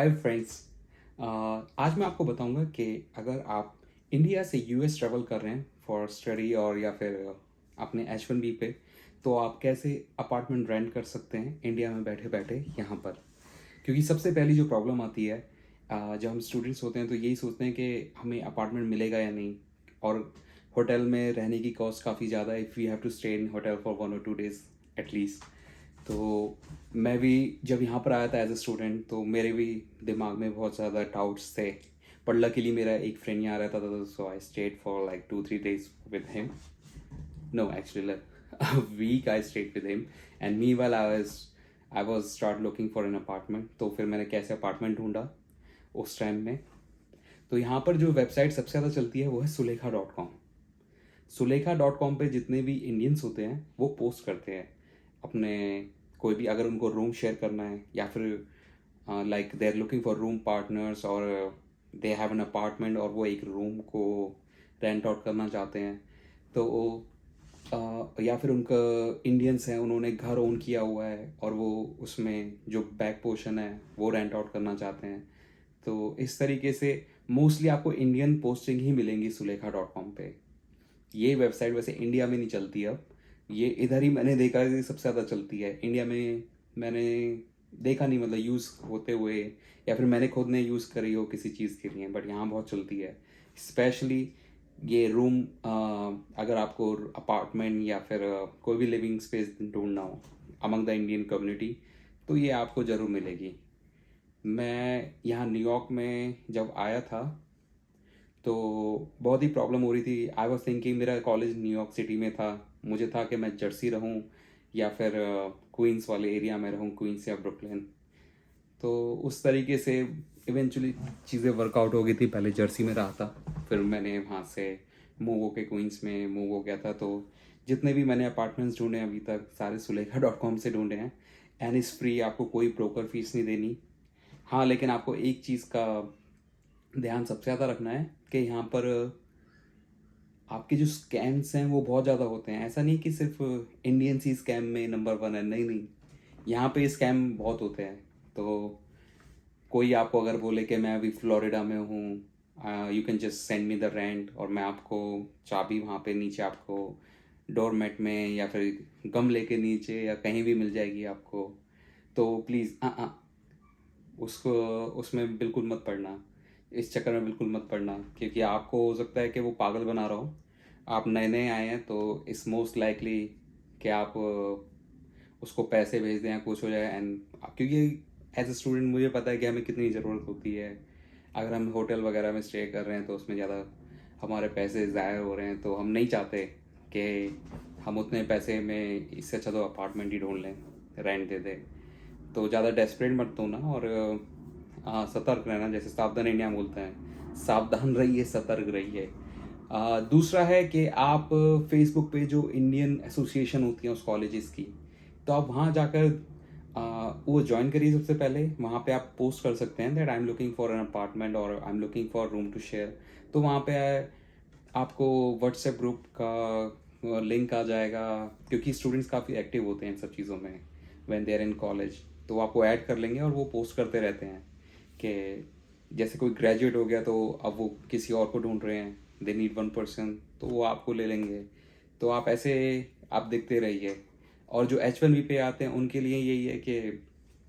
Hi friends. आज मैं आपको बताऊंगा कि अगर आप इंडिया से यूएस ट्रैवल कर रहे हैं फॉर स्टडी और या फिर अपने H1B पे, तो आप कैसे अपार्टमेंट रेंट कर सकते हैं इंडिया में बैठे बैठे यहाँ पर। क्योंकि सबसे पहली जो प्रॉब्लम आती है, जब हम स्टूडेंट्स होते हैं तो यही सोचते हैं कि हमें अपार्टमेंट मिलेगा या नहीं, और होटल में रहने की कॉस्ट काफ़ी ज़्यादा है if we have to stay in hotel for 1 और 2 डेज एटलीस्ट। तो मैं भी जब यहाँ पर आया था एज अ स्टूडेंट, तो मेरे भी दिमाग में बहुत ज़्यादा डाउट्स थे। पर लकीली मेरा एक फ्रेंड यहाँ रहता था, so I stayed for like 2-3 days with him. No actually a week I stayed with him, and meanwhile I was start looking for an apartment। तो फिर मैंने कैसे अपार्टमेंट ढूंढा उस टाइम में। तो यहाँ पर जो वेबसाइट सबसे ज़्यादा चलती है वो है सुलेखा.com। सुलेखा.com पे जितने भी इंडियंस होते हैं वो पोस्ट करते हैं अपने, कोई भी अगर उनको रूम शेयर करना है या फिर like they are looking for room partners, और दे हैव एन अपार्टमेंट और वो एक रूम को रेंट आउट करना चाहते हैं। तो या फिर उनका इंडियंस हैं, उन्होंने घर ओन किया हुआ है और वो उसमें जो बैक पोर्शन है वो रेंट आउट करना चाहते हैं। तो इस तरीके से मोस्टली आपको इंडियन पोस्टिंग ही मिलेंगी सुलेखा.com पे। ये वेबसाइट वैसे इंडिया में नहीं चलती अब, ये इधर ही मैंने देखा है कि सबसे ज़्यादा चलती है। इंडिया में मैंने देखा नहीं, मतलब यूज़ होते हुए, या फिर मैंने खुद ने यूज़ करी हो किसी चीज़ के लिए, बट यहाँ बहुत चलती है। स्पेशली ये रूम, अगर आपको अपार्टमेंट या फिर कोई भी लिविंग स्पेस ढूंढना हो अमंग द इंडियन कम्युनिटी, तो ये आपको ज़रूर मिलेगी। मैं यहाँ न्यूयॉर्क में जब आया था तो बहुत ही प्रॉब्लम हो रही थी। आई वॉज थिंकिंग, मेरा कॉलेज न्यूयॉर्क सिटी में था, मुझे था कि मैं जर्सी रहूं या फिर क्वींस वाले एरिया में रहूं, क्वींस या ब्रुकलिन। तो उस तरीके से इवेंचुअली चीज़ें वर्कआउट हो गई थी। पहले जर्सी में रहा था, फिर मैंने वहाँ से मूव होके क्वींस में मूव हो गया था। तो जितने भी मैंने अपार्टमेंट्स ढूंढे अभी तक सारे सुलेखा.com से ढूंढे हैं। एंड इज़ फ्री, आपको कोई ब्रोकर फीस नहीं देनी। हाँ, लेकिन आपको एक चीज़ का ध्यान सबसे ज़्यादा रखना है कि यहाँ पर आपके जो स्कैम्स हैं वो बहुत ज़्यादा होते हैं। ऐसा नहीं कि सिर्फ इंडियन सी स्कैम में नंबर 1 है, नहीं नहीं, यहाँ पे स्कैम बहुत होते हैं। तो कोई आपको अगर बोले कि मैं अभी फ्लोरिडा में हूँ, you can just send me the rent, और मैं आपको चाबी वहाँ पे नीचे आपको डोरमेट में या फिर गमले के नीचे या कहीं भी मिल जाएगी आपको, तो प्लीज़ उसको उसमें बिल्कुल मत पड़ना, इस चक्कर में बिल्कुल मत पड़ना। क्योंकि आपको हो सकता है कि वो पागल बना रहा हो। आप नए नए आए हैं तो इट्स मोस्ट लाइकली कि आप उसको पैसे भेज दें या कुछ हो जाए। एंड क्योंकि एज ए स्टूडेंट मुझे पता है कि हमें कितनी ज़रूरत होती है। अगर हम होटल वगैरह में स्टे कर रहे हैं तो उसमें ज़्यादा हमारे पैसे ज़ाया हो रहे हैं, तो हम नहीं चाहते कि हम उतने पैसे में, इससे अच्छा तो अपार्टमेंट ही ढूंढ लें, रेंट दे दें। तो ज़्यादा डेस्परेट मत होना, और सतर्क रहना, जैसे सावधान इंडिया बोलते हैं, सावधान रहिए, सतर्क रहिए। दूसरा है कि आप फेसबुक पे जो इंडियन एसोसिएशन होती हैं उस कॉलेजेस की, तो आप वहाँ जाकर वो ज्वाइन करिए। सबसे पहले वहाँ पे आप पोस्ट कर सकते हैं that I am looking for an apartment और I am looking for room to share. तो वहाँ पे आपको व्हाट्सएप ग्रुप का लिंक आ जाएगा, क्योंकि स्टूडेंट्स काफ़ी एक्टिव होते हैं इन सब चीज़ों में when they are in college. तो आपको ऐड कर लेंगे और वो पोस्ट करते रहते हैं कि जैसे कोई ग्रेजुएट हो गया तो अब वो किसी और को ढूंढ रहे हैं, दे नीड 1 पर्सन, तो वो आपको ले लेंगे। तो आप ऐसे आप देखते रहिए। और जो H1B पे आते हैं उनके लिए यही है कि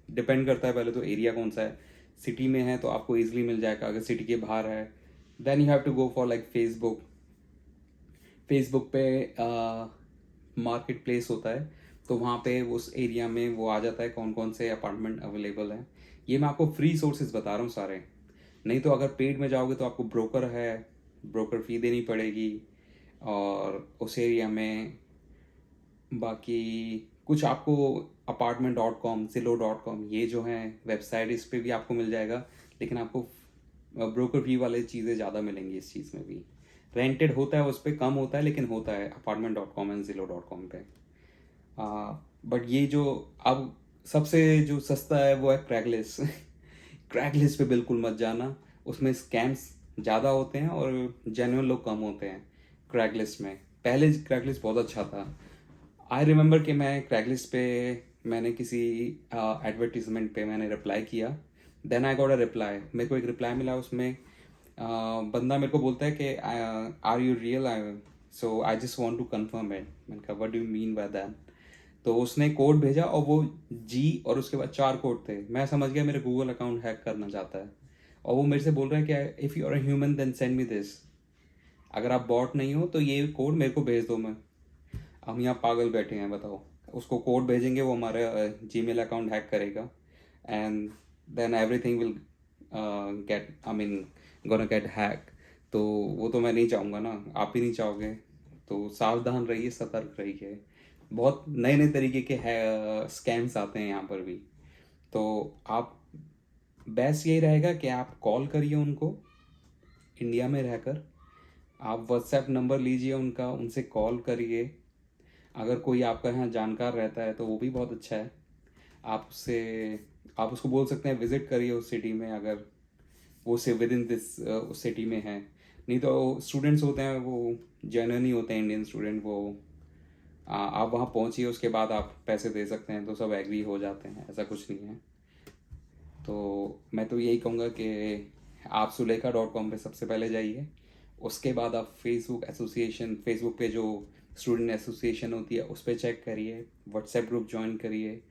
डिपेंड करता है पहले तो एरिया कौन सा है। सिटी में है तो आपको ईजिली मिल जाएगा, अगर सिटी के बाहर है then you have to go for like Facebook. Facebook पे मार्केट प्लेस होता है, तो वहाँ पे उस एरिया में वो आ जाता है कौन कौन से अपार्टमेंट अवेलेबल हैं। ये मैं आपको फ्री सोर्सेज बता रहा हूँ सारे। नहीं तो अगर पेड में जाओगे तो आपको ब्रोकर है, ब्रोकर फ़ी देनी पड़ेगी और उस एरिया में। बाकी कुछ आपको apartment.com, zillow.com, ये जो हैं वेबसाइट, इस पे भी आपको मिल जाएगा, लेकिन आपको ब्रोकर फी वाले चीज़ें ज़्यादा मिलेंगी इस चीज़ में भी। रेंटेड होता है, उस पर कम होता है, लेकिन होता है apartment.com एंड zillow.com पे। बट ये जो अब सबसे जो सस्ता है वो है क्रैगलिस्ट। क्रैगलिस्ट पे बिल्कुल मत जाना, उसमें स्कैम्स ज़्यादा होते हैं और जेन्युइन लोग कम होते हैं क्रैगलिस्ट में। पहले क्रैगलिस्ट बहुत अच्छा था। आई रिमेंबर कि मैं क्रैगलिस्ट पे मैंने किसी एडवर्टीजमेंट पे मैंने रिप्लाई किया, then I got a reply, मेरे को एक रिप्लाई मिला उसमें बंदा मेरे को बोलता है कि are you real, so I just want to confirm it. मैंने कहा what do you mean by that. तो उसने कोड भेजा और वो जी और उसके बाद 4 कोड थे। मैं समझ गया मेरे गूगल अकाउंट हैक करना चाहता है, और वो मेरे से बोल रहा है कि if you are a human then send me this, अगर आप बॉट नहीं हो तो ये कोड मेरे को भेज दो। मैं हम यहाँ पागल बैठे हैं, बताओ। उसको कोड भेजेंगे, वो हमारा जीमेल अकाउंट हैक करेगा, and then everything will get, I mean gonna get hack. तो वो तो मैं नहीं चाहूँगा ना, आप भी नहीं चाहोगे। तो सावधान रहिए, सतर्क रहिए। बहुत नए नए तरीके के स्कैम्स आते हैं यहाँ पर भी। तो आप, बेस्ट यही रहेगा कि आप कॉल करिए उनको इंडिया में रहकर, आप व्हाट्सएप नंबर लीजिए उनका, उनसे कॉल करिए। अगर कोई आपका यहाँ जानकार रहता है तो वो भी बहुत अच्छा है। आप उसको बोल सकते हैं विज़िट करिए उस सिटी में, अगर वो से विद इन दिस उस सिटी में है। नहीं तो स्टूडेंट्स होते हैं वो जेन्युइन ही होते हैं, इंडियन स्टूडेंट, वो आप वहाँ पहुँचिए, उसके बाद आप पैसे दे सकते हैं, तो सब एग्री हो जाते हैं, ऐसा कुछ नहीं है। तो मैं तो यही कहूँगा कि आप सुलेखा.com पे सबसे पहले जाइए, उसके बाद आप फेसबुक पे जो स्टूडेंट एसोसिएशन होती है उस पर चेक करिए, व्हाट्सएप ग्रुप ज्वाइन करिए,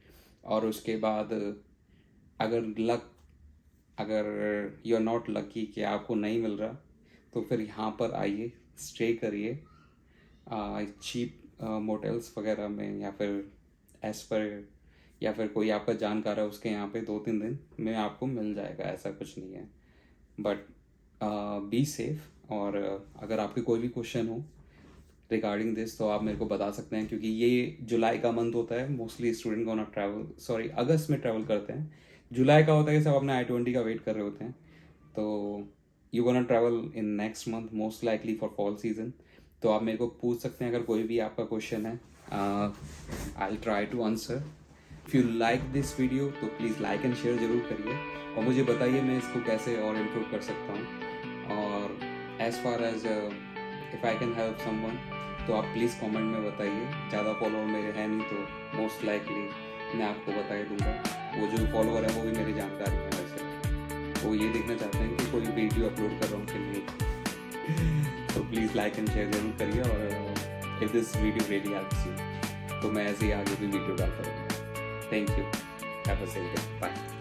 और उसके बाद अगर यू आर नॉट लकी कि आपको नहीं मिल रहा, तो फिर यहाँ पर आइए, स्टे करिए चीप मोटेल्स वगैरह में, या फिर एज पर, या फिर कोई आपका जानकार है उसके यहाँ पे 2-3 दिन में आपको मिल जाएगा, ऐसा कुछ नहीं है। But be safe. और अगर आपके कोई भी क्वेश्चन हो रिगार्डिंग दिस तो आप मेरे को बता सकते हैं, क्योंकि ये जुलाई का मंथ होता है, mostly student gonna travel, sorry अगस्त में ट्रैवल करते हैं। जुलाई का होता है कि सब अपने I-20 का वेट कर रहे होते हैं। तो you gonna travel in next month most likely for fall season. तो आप मेरे को पूछ सकते हैं अगर कोई भी आपका क्वेश्चन है, I will try to answer. If you like this video तो प्लीज़ लाइक एंड शेयर ज़रूर करिए, और मुझे बताइए मैं इसको कैसे और इम्प्रूव कर सकता हूँ। और as far as if I can help someone तो आप प्लीज़ कमेंट में बताइए। ज़्यादा फॉलोअर मेरे हैं नहीं, तो मोस्ट लाइकली मैं आपको बता ही दूँगा। वो जो फॉलोअर है वो भी मेरी जानकारी है वैसे, वो ये देखना चाहते हैं कि कोई वीडियो अपलोड कर रहा हूँ कि नहीं। तो प्लीज़ लाइक एंड शेयर ज़रूर करिए, और if this video really helps you तो मैं ऐसे ही आगे भी वीडियो डालता रहूँगा। Thank you, have a safe day, bye.